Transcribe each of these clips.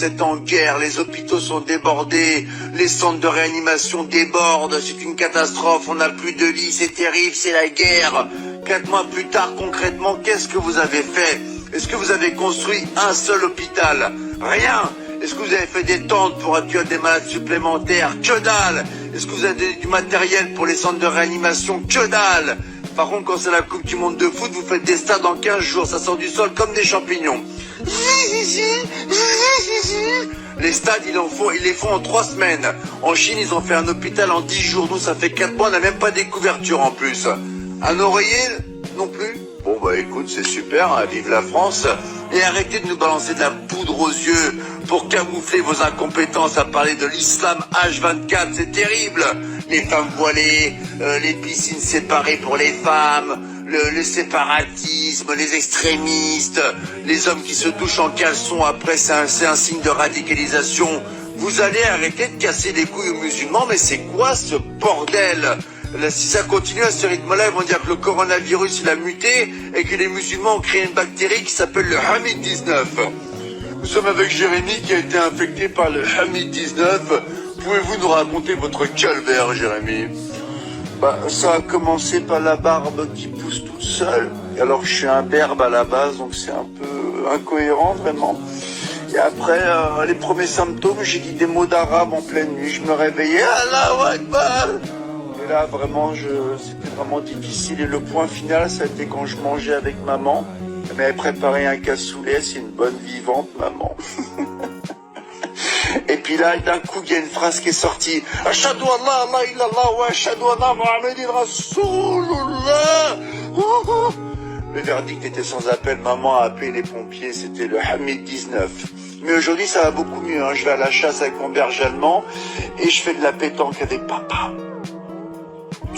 France est en guerre, les hôpitaux sont débordés, les centres de réanimation débordent, c'est une catastrophe, on n'a plus de lits, c'est terrible, c'est la guerre. 4 mois plus tard, concrètement, qu'est-ce que vous avez fait? Est-ce que vous avez construit un seul hôpital? Rien. Est-ce que vous avez fait des tentes pour accueillir des malades supplémentaires? Que dalle. Est-ce que vous avez donné du matériel pour les centres de réanimation? Que dalle. Par contre, quand c'est la Coupe du Monde de foot, vous faites des stades en 15 jours, ça sort du sol comme des champignons. Les stades, ils les font en 3 semaines. En Chine, ils ont fait un hôpital en 10 jours. Nous, ça fait 4 mois, on n'a même pas des couvertures en plus. Un oreiller non plus? Bon, bah écoute, c'est super, hein, vive la France. Et arrêtez de nous balancer de la poudre aux yeux pour camoufler vos incompétences à parler de l'islam H24, c'est terrible. Les femmes voilées, les piscines séparées pour les femmes, le séparatisme, les extrémistes, les hommes qui se touchent en caleçon après, c'est un signe de radicalisation. Vous allez arrêter de casser les couilles aux musulmans, mais c'est quoi ce bordel? Là, si ça continue à ce rythme-là, ils vont dire que le coronavirus il a muté et que les musulmans ont créé une bactérie qui s'appelle le Hamid-19. Nous sommes avec Jérémy qui a été infecté par le Hamid-19. Pouvez-vous nous raconter votre calvaire, Jérémy? Ça a commencé par la barbe qui pousse toute seule. Alors je suis un berbe à la base, donc c'est un peu incohérent vraiment. Et après, les premiers symptômes, j'ai dit des mots d'arabe en pleine nuit. Je me réveillais, Allahu Akbar. Et là, vraiment, c'était vraiment difficile. Et le point final, ça a été quand je mangeais avec maman. Elle m'avait préparé un cassoulet, c'est une bonne vivante, maman. Et puis là, d'un coup, il y a une phrase qui est sortie. Ashhadu an la ilaha illallah wa ashhadu anna Muhammadan Rasulullah. Le verdict était sans appel. Maman a appelé les pompiers. C'était le Hamid-19. Mais aujourd'hui, ça va beaucoup mieux. Hein. Je vais à la chasse avec mon berger allemand et je fais de la pétanque avec papa.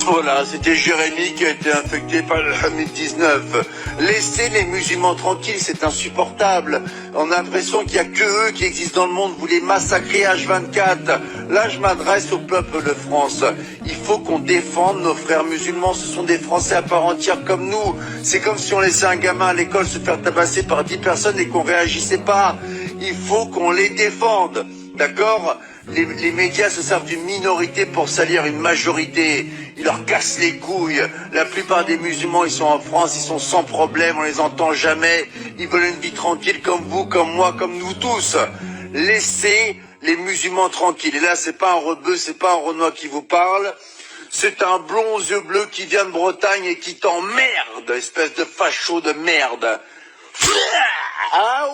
Voilà, c'était Jérémy qui a été infecté par le Hamid-19. Laissez les musulmans tranquilles, c'est insupportable. On a l'impression qu'il n'y a que eux qui existent dans le monde. Vous les massacrez H24. Là, je m'adresse au peuple de France. Il faut qu'on défende nos frères musulmans. Ce sont des Français à part entière comme nous. C'est comme si on laissait un gamin à l'école se faire tabasser par 10 personnes et qu'on réagissait pas. Il faut qu'on les défende. D'accord? Les médias se servent d'une minorité pour salir une majorité. Ils leur cassent les couilles. La plupart des musulmans, ils sont en France, ils sont sans problème, on les entend jamais. Ils veulent une vie tranquille comme vous, comme moi, comme nous tous. Laissez les musulmans tranquilles. Et là, c'est pas un rebeu, c'est pas un Renoir qui vous parle. C'est un blond aux yeux bleus qui vient de Bretagne et qui t'emmerde, espèce de facho de merde. Ah,